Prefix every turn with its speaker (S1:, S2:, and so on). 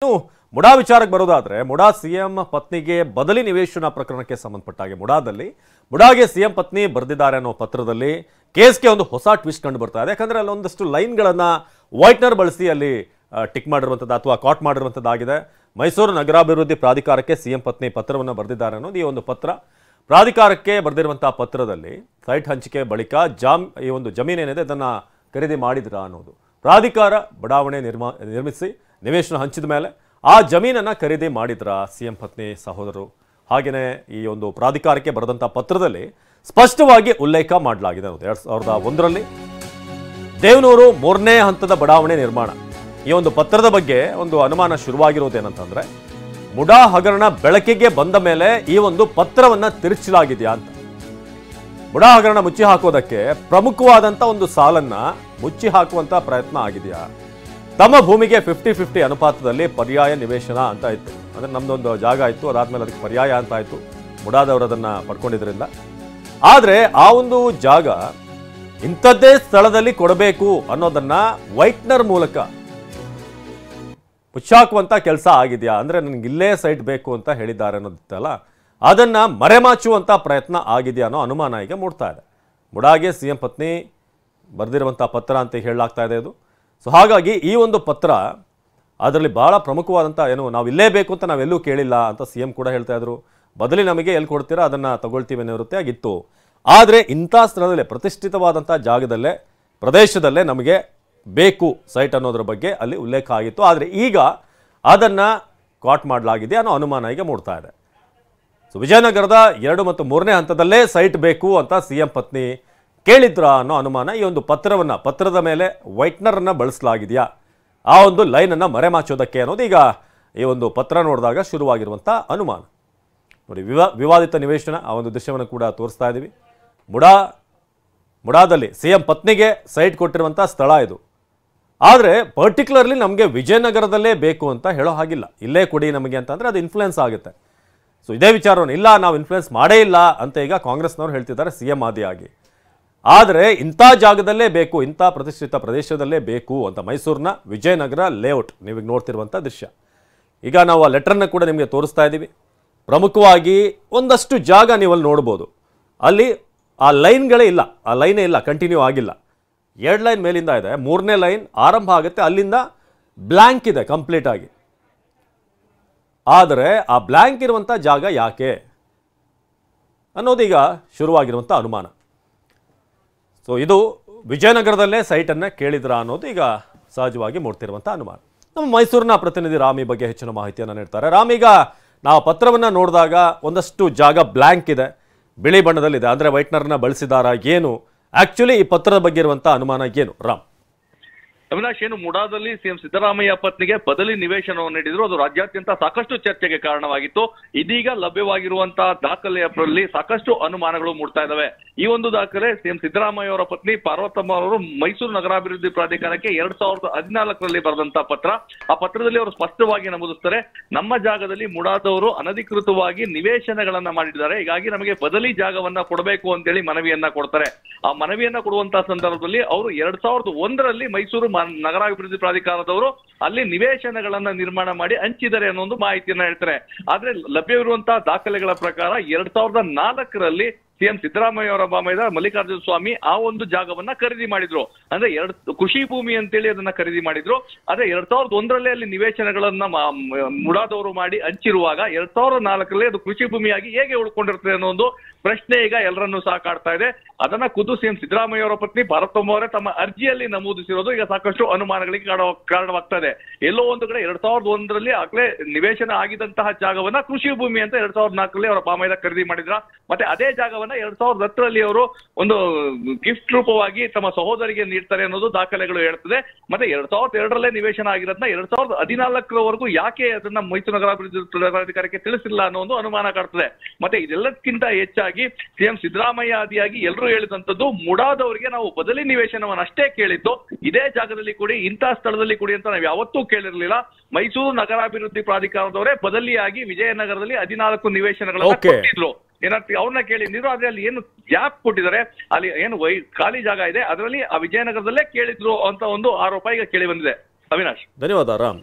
S1: ಇನ್ನು ಮುಡಾ ವಿಚಾರಕ್ಕೆ ಬರೋದಾದ್ರೆ ಮುಡಾ ಸಿಎಂ ಪತ್ನಿಗೆ ಬದಲಿ ನಿವೇಶನ ಪ್ರಕರಣಕ್ಕೆ ಸಂಬಂಧಪಟ್ಟಾಗೆ ಮುಡಾಗೆ ಸಿಎಂ ಪತ್ನಿ ಬರೆದಿದ್ದಾರೆ ಅನ್ನೋ ಪತ್ರದಲ್ಲಿ ಕೇಸ್ಗೆ ಒಂದು ಹೊಸ ಟ್ವಿಸ್ಟ್ ಕಂಡು ಬರ್ತಾ ಇದೆ. ಯಾಕಂದ್ರೆ ಅಲ್ಲಿ ಒಂದಷ್ಟು ಲೈನ್ಗಳನ್ನ ವೈಟ್ನರ್ ಬಳಸಿ ಅಲ್ಲಿ ಟಿಕ್ ಮಾಡಿರುವಂಥದ್ದು ಅಥವಾ ಕಾಟ್ ಮಾಡಿರುವಂಥದ್ದಾಗಿದೆ. ಮೈಸೂರು ನಗರಾಭಿವೃದ್ಧಿ ಪ್ರಾಧಿಕಾರಕ್ಕೆ ಸಿಎಂ ಪತ್ನಿ ಪತ್ರವನ್ನು ಬರೆದಿದ್ದಾರೆ ಅನ್ನೋದು ಈ ಒಂದು ಪತ್ರ. ಪ್ರಾಧಿಕಾರಕ್ಕೆ ಬರೆದಿರುವಂತಹ ಪತ್ರದಲ್ಲಿ ಸೈಟ್ ಹಂಚಿಕೆ ಬಳಿಕ ಈ ಒಂದು ಜಮೀನೇನಿದೆ ಅದನ್ನು ಖರೀದಿ ಮಾಡಿದ್ರಾ ಅನ್ನೋದು. ಪ್ರಾಧಿಕಾರ ಬಡಾವಣೆ ನಿರ್ಮಿಸಿ ನಿವೇಶನ ಹಂಚಿದ ಮೇಲೆ ಆ ಜಮೀನನ್ನು ಖರೀದಿ ಮಾಡಿದ್ರ ಸಿಎಂ ಪತ್ನಿ ಸಹೋದರರು. ಹಾಗೆಯೇ ಈ ಒಂದು ಪ್ರಾಧಿಕಾರಕ್ಕೆ ಬರೆದಂಥ ಪತ್ರದಲ್ಲಿ ಸ್ಪಷ್ಟವಾಗಿ ಉಲ್ಲೇಖ ಮಾಡಲಾಗಿದೆ. 2001ರಲ್ಲಿ ದೇವನೂರು 3ನೇ ಹಂತದ ಬಡಾವಣೆ ನಿರ್ಮಾಣ. ಈ ಒಂದು ಪತ್ರದ ಬಗ್ಗೆ ಒಂದು ಅನುಮಾನ ಶುರುವಾಗಿರೋದೇನಂತಂದ್ರೆ ಮುಡಾ ಹಗರಣ ಬೆಳಕಿಗೆ ಬಂದ ಮೇಲೆ ಈ ಒಂದು ಪತ್ರವನ್ನ ತಿರುಚಲಾಗಿದೆಯಾ ಅಂತ. ಮುಡಾ ಹಗರಣ ಮುಚ್ಚಿ ಹಾಕೋದಕ್ಕೆ ಪ್ರಮುಖವಾದಂಥ ಒಂದು ಸಾಲನ್ನ ಮುಚ್ಚಿ ಹಾಕುವಂತ ಪ್ರಯತ್ನ ಆಗಿದೆಯಾ? ತಮ್ಮ ಭೂಮಿಗೆ 50-50 ಅನುಪಾತದಲ್ಲಿ ಪರ್ಯಾಯ ನಿವೇಶನ ಅಂತ ಇತ್ತು. ಅಂದ್ರೆ ನಮ್ದೊಂದು ಜಾಗ ಇತ್ತು, ಅದಾದ್ಮೇಲೆ ಅದಕ್ಕೆ ಪರ್ಯಾಯ ಅಂತ ಆಯ್ತು, ಮುಡಾದವರು ಅದನ್ನ ಪಡ್ಕೊಂಡಿದ್ರಿಂದ. ಆದ್ರೆ ಆ ಒಂದು ಜಾಗ ಇಂಥದ್ದೇ ಸ್ಥಳದಲ್ಲಿ ಕೊಡಬೇಕು ಅನ್ನೋದನ್ನ ವೈಟ್ನರ್ ಮೂಲಕ ಮುಚ್ಚಾಕುವಂತ ಕೆಲಸ ಆಗಿದೆಯಾ? ಅಂದ್ರೆ ನನಗೆ ಇಲ್ಲೇ ಸೈಟ್ ಬೇಕು ಅಂತ ಹೇಳಿದ್ದಾರೆ ಅನ್ನೋದಿತ್ತಲ್ಲ, ಅದನ್ನ ಮರೆಮಾಚುವಂತ ಪ್ರಯತ್ನ ಆಗಿದೆಯಾ ಅನ್ನೋ ಅನುಮಾನ ಈಗ ಮೂಡ್ತಾ ಇದೆ. ಮುಡಾಗೆ ಸಿಎಂ ಪತ್ನಿ ಬರೆದಿರುವಂಥ ಪತ್ರ ಅಂತ ಹೇಳಲಾಗ್ತಾ ಇದೆ ಇದು. ಸೊ ಹಾಗಾಗಿ ಈ ಒಂದು ಪತ್ರ ಅದರಲ್ಲಿ ಬಹಳ ಪ್ರಮುಖವಾದಂಥ ನಾವು ಇಲ್ಲೇ ಬೇಕು ಅಂತ ನಾವೆಲ್ಲೂ ಕೇಳಿಲ್ಲ ಅಂತ ಸಿಎಂ ಕೂಡ ಹೇಳ್ತಾ ಇದ್ರು. ಬದಲಿ ನಮಗೆ ಎಲ್ಲಿ ಕೊಡ್ತೀರಾ ಅದನ್ನು ತಗೊಳ್ತೀವಿ ಅನ್ನೋ ವೃತ್ತಿ ಆಗಿತ್ತು. ಆದರೆ ಇಂಥ ಸ್ಥಳದಲ್ಲೇ ಪ್ರತಿಷ್ಠಿತವಾದಂಥ ಜಾಗದಲ್ಲೇ ಪ್ರದೇಶದಲ್ಲೇ ನಮಗೆ ಬೇಕು ಸೈಟ್ ಅನ್ನೋದ್ರ ಬಗ್ಗೆ ಅಲ್ಲಿ ಉಲ್ಲೇಖ ಆಗಿತ್ತು. ಆದರೆ ಈಗ ಅದನ್ನು ಕಾಟ್ ಮಾಡಲಾಗಿದೆ ಅನ್ನೋ ಅನುಮಾನ ಈಗ ಮೂಡ್ತಾ ಇದೆ. ಸೊ ವಿಜಯನಗರದ 2 ಮತ್ತು 3ನೇ ಹಂತದಲ್ಲೇ ಸೈಟ್ ಬೇಕು ಅಂತ ಸಿಎಂ ಪತ್ನಿ ಕೇಳಿದ್ರ ಅನ್ನೋ ಅನುಮಾನ ಈ ಒಂದು ಪತ್ರದ ಮೇಲೆ ವೈಟ್ನರನ್ನು ಬಳಸಲಾಗಿದೆಯಾ, ಆ ಒಂದು ಲೈನನ್ನು ಮರೆಮಾಚೋದಕ್ಕೆ ಅನ್ನೋದು ಈಗ ಈ ಒಂದು ಪತ್ರ ನೋಡಿದಾಗ ಶುರುವಾಗಿರುವಂಥ ಅನುಮಾನ. ನೋಡಿ, ವಿವಾದಿತ ನಿವೇಶನ ಆ ಒಂದು ದೃಶ್ಯವನ್ನು ಕೂಡ ತೋರಿಸ್ತಾ ಇದ್ದೀವಿ. ಮುಡಾದಲ್ಲಿ ಸಿಎಂ ಪತ್ನಿಗೆ ಸೈಟ್ ಕೊಟ್ಟಿರುವಂಥ ಸ್ಥಳ ಇದು. ಆದರೆ ಪರ್ಟಿಕ್ಯುಲರ್ಲಿ ನಮಗೆ ವಿಜಯನಗರದಲ್ಲೇ ಬೇಕು ಅಂತ ಹೇಳೋ ಹಾಗಿಲ್ಲ. ಇಲ್ಲೇ ಕೊಡಿ ನಮಗೆ ಅಂತಂದರೆ ಅದು ಇನ್ಫ್ಲುಯೆನ್ಸ್ ಆಗುತ್ತೆ. ಸೊ ಇದೇ ವಿಚಾರವನ್ನು ಇಲ್ಲ, ನಾವು ಇನ್ಫ್ಲುಯೆನ್ಸ್ ಮಾಡೇ ಇಲ್ಲ ಅಂತ ಈಗ ಕಾಂಗ್ರೆಸ್ನವರು ಹೇಳ್ತಿದ್ದಾರೆ ಸಿಎಂ ಆದಿಯಾಗಿ. ಆದರೆ ಇಂಥ ಜಾಗದಲ್ಲೇ ಬೇಕು, ಇಂಥ ಪ್ರತಿಷ್ಠಿತ ಪ್ರದೇಶದಲ್ಲೇ ಬೇಕು ಅಂತ ಮೈಸೂರಿನ ವಿಜಯನಗರ ಲೇಔಟ್ ನೀವೀಗ ನೋಡ್ತಿರುವಂಥ ದೃಶ್ಯ. ಈಗ ನಾವು ಆ ಲೆಟ್ರನ್ನು ಕೂಡ ನಿಮಗೆ ತೋರಿಸ್ತಾ ಇದ್ದೀವಿ. ಪ್ರಮುಖವಾಗಿ ಒಂದಷ್ಟು ಜಾಗ ನೀವಲ್ಲಿ ನೋಡ್ಬೋದು, ಅಲ್ಲಿ ಆ ಲೈನ್ಗಳೇ ಇಲ್ಲ, ಆ ಲೈನೇ ಇಲ್ಲ, ಕಂಟಿನ್ಯೂ ಆಗಿಲ್ಲ. 2 ಲೈನ್ ಮೇಲಿಂದ ಇದೆ, 3ನೇ ಲೈನ್ ಆರಂಭ ಆಗುತ್ತೆ, ಅಲ್ಲಿಂದ ಬ್ಲ್ಯಾಂಕ್ ಇದೆ ಕಂಪ್ಲೀಟ್ ಆಗಿ. ಆದರೆ ಆ ಬ್ಲ್ಯಾಂಕ್ ಇರುವಂಥ ಜಾಗ ಯಾಕೆ ಅನ್ನೋದೀಗ ಶುರುವಾಗಿರುವಂಥ ಅನುಮಾನ. ಸೊ ಇದು ವಿಜಯನಗರದಲ್ಲೇ ಸೈಟನ್ನು ಕೇಳಿದ್ರ ಅನ್ನೋದು ಈಗ ಸಹಜವಾಗಿ ಮೂಡ್ತಿರುವಂಥ ಅನುಮಾನ. ನಮ್ಮ ಮೈಸೂರಿನ ಪ್ರತಿನಿಧಿ ರಾಮ್ ಈ ಬಗ್ಗೆ ಹೆಚ್ಚಿನ ಮಾಹಿತಿಯನ್ನು ನೀಡ್ತಾರೆ. ರಾಮ್, ಈಗ ನಾವು ಪತ್ರವನ್ನು ನೋಡಿದಾಗ ಒಂದಷ್ಟು ಜಾಗ ಬ್ಲ್ಯಾಂಕ್ ಇದೆ, ಬಿಳಿ ಬಣ್ಣದಲ್ಲಿದೆ, ಅಂದರೆ ವೈಟ್ನರ್ನ ಬಳಸಿದಾರ ಏನು? ಆಕ್ಚುಲಿ ಈ ಪತ್ರದ ಬಗ್ಗೆ ಇರುವಂಥ ಅನುಮಾನ ಏನು ರಾಮ್?
S2: ಅವಿನಾಶ್, ಏನು ಮುಡಾದಲ್ಲಿ ಸಿಎಂ ಸಿದ್ದರಾಮಯ್ಯ ಪತ್ನಿಗೆ ಬದಲಿ ನಿವೇಶನವನ್ನು ನೀಡಿದ್ರು, ಅದು ರಾಜ್ಯಾದ್ಯಂತ ಸಾಕಷ್ಟು ಚರ್ಚೆಗೆ ಕಾರಣವಾಗಿತ್ತು. ಇದೀಗ ಲಭ್ಯವಾಗಿರುವಂತಹ ದಾಖಲೆಯಲ್ಲಿ ಸಾಕಷ್ಟು ಅನುಮಾನಗಳು ಮೂಡ್ತಾ ಇದ್ದಾವೆ. ಈ ಒಂದು ದಾಖಲೆ ಸಿಎಂ ಸಿದ್ದರಾಮಯ್ಯ ಅವರ ಪತ್ನಿ ಪಾರ್ವತಮ್ಮ ಅವರು ಮೈಸೂರು ನಗರಾಭಿವೃದ್ಧಿ ಪ್ರಾಧಿಕಾರಕ್ಕೆ 2014ರಲ್ಲಿ ಬರೆದಂತಹ ಪತ್ರ. ಆ ಪತ್ರದಲ್ಲಿ ಅವರು ಸ್ಪಷ್ಟವಾಗಿ ನಮೂದಿಸ್ತಾರೆ, ನಮ್ಮ ಜಾಗದಲ್ಲಿ ಮುಡಾದವರು ಅನಧಿಕೃತವಾಗಿ ನಿವೇಶನಗಳನ್ನ ಮಾಡಿದ್ದಾರೆ, ಹೀಗಾಗಿ ನಮಗೆ ಬದಲಿ ಜಾಗವನ್ನ ಕೊಡಬೇಕು ಅಂತೇಳಿ ಮನವಿಯನ್ನ ಕೊಡ್ತಾರೆ. ಆ ಮನವಿಯನ್ನ ಕೊಡುವಂತಹ ಸಂದರ್ಭದಲ್ಲಿ ಅವರು 2001ರಲ್ಲಿ ಮೈಸೂರು ನಗರಾಭಿವೃದ್ಧಿ ಪ್ರಾಧಿಕಾರದವರು ಅಲ್ಲಿ ನಿವೇಶನಗಳನ್ನ ನಿರ್ಮಾಣ ಮಾಡಿ ಹಂಚಿದ್ದಾರೆ ಅನ್ನೋ ಒಂದು ಮಾಹಿತಿಯನ್ನ ಹೇಳ್ತಾರೆ. ಆದ್ರೆ ಲಭ್ಯವಿರುವಂತಹ ದಾಖಲೆಗಳ ಪ್ರಕಾರ 2004ರಲ್ಲಿ ಸಿಎಂ ಸಿದ್ದರಾಮಯ್ಯ ಅವರ ಬಾಮೈದ ಮಲ್ಲಿಕಾರ್ಜುನ ಸ್ವಾಮಿ ಆ ಒಂದು ಜಾಗವನ್ನ ಖರೀದಿ ಮಾಡಿದ್ರು. ಅಂದ್ರೆ ಕೃಷಿ ಭೂಮಿ ಅಂತೇಳಿ ಅದನ್ನ ಖರೀದಿ ಮಾಡಿದ್ರು. ಆದ್ರೆ 2001ರಲ್ಲಿ ಅಲ್ಲಿ ನಿವೇಶನಗಳನ್ನ ಮುಡಾದವರು ಮಾಡಿ ಹಂಚಿರುವಾಗ 2004ರಲ್ಲಿ ಅದು ಕೃಷಿ ಭೂಮಿಯಾಗಿ ಹೇಗೆ ಉಳ್ಕೊಂಡಿರ್ತದೆ ಅನ್ನೋ ಒಂದು ಪ್ರಶ್ನೆ ಈಗ ಎಲ್ಲರನ್ನೂ ಸಹ ಕಾಡ್ತಾ ಇದೆ. ಅದನ್ನ ಖುದ್ದು ಸಿಎಂ ಸಿದ್ದರಾಮಯ್ಯ ಅವರ ಪತ್ನಿ ಪಾರ್ವತಮ್ಮ ಅವರೇ ತಮ್ಮ ಅರ್ಜಿಯಲ್ಲಿ ನಮೂದಿಸಿರೋದು ಈಗ ಸಾಕಷ್ಟು ಅನುಮಾನಗಳಿಗೆ ಕಾರಣವಾಗ್ತಾ ಇದೆ. ಎಲ್ಲೋ ಒಂದು ಕಡೆ 2001ರಲ್ಲಿ ಆಗ್ಲೇ ನಿವೇಶನ ಆಗಿದಂತಹ ಜಾಗವನ್ನ ಕೃಷಿ ಭೂಮಿ ಅಂತ 2004ರಲ್ಲಿ ಅವರ ಬಾಮೈದ ಖರೀದಿ ಮಾಡಿದ್ರ. ಮತ್ತೆ ಅದೇ ಜಾಗವನ್ನ 2010ರಲ್ಲಿ ಅವರು ಒಂದು ಗಿಫ್ಟ್ ರೂಪವಾಗಿ ತಮ್ಮ ಸಹೋದರಿಗೆ ನೀಡ್ತಾರೆ ಅನ್ನೋದು ದಾಖಲೆಗಳು ಹೇಳ್ತದೆ. ಮತ್ತೆ 2002ರಲ್ಲೇ ನಿವೇಶನ ಆಗಿರೋದನ್ನ 2014ರವರೆಗೂ ಯಾಕೆ ಅದನ್ನ ಮೈಸೂರು ನಗರಾಭಿವೃದ್ಧಿ ಪ್ರಾಧಿಕಾರಕ್ಕೆ ತಿಳಿಸಿಲ್ಲ ಅನ್ನೋ ಒಂದು ಅನುಮಾನ ಕಾಡ್ತದೆ. ಮತ್ತೆ ಇದೆಲ್ಲಕ್ಕಿಂತ ಹೆಚ್ಚಾಗಿ ಸಿಎಂ ಸಿದ್ದರಾಮಯ್ಯ ಆದಿಯಾಗಿ ಎಲ್ಲರೂ ಹೇಳಿದಂತದ್ದು, ಮುಡಾದವರಿಗೆ ನಾವು ಬದಲಿ ನಿವೇಶನವನ್ನು ಅಷ್ಟೇ ಕೇಳಿದ್ದು, ಇದೇ ಜಾಗದಲ್ಲಿ ಕೊಡಿ, ಇಂಥ ಸ್ಥಳದಲ್ಲಿ ಕೊಡಿ ಅಂತ ನಾವು ಯಾವತ್ತೂ ಕೇಳಿರ್ಲಿಲ್ಲ. ಮೈಸೂರು ನಗರಾಭಿವೃದ್ಧಿ ಪ್ರಾಧಿಕಾರದವರೇ ಬದಲಿಯಾಗಿ ವಿಜಯನಗರದಲ್ಲಿ 14 ನಿವೇಶನಗಳನ್ನ ಕೊಟ್ಟಿದ್ರು. ಅವ್ರನ್ನ ಕೇಳಿದ್ರು, ಆದ್ರೆ ಅಲ್ಲಿ ಏನು ಗ್ಯಾಪ್ ಕೊಟ್ಟಿದ್ದಾರೆ, ಅಲ್ಲಿ ಏನು ಖಾಲಿ ಜಾಗ ಇದೆ, ಅದರಲ್ಲಿ ಆ ವಿಜಯನಗರದಲ್ಲೇ ಕೇಳಿದ್ರು ಅಂತ ಒಂದು ಆರೋಪ ಈಗ ಕೇಳಿ ಬಂದಿದೆ. ಅವಿನಾಶ್,
S1: ಧನ್ಯವಾದ ರಾಮ್.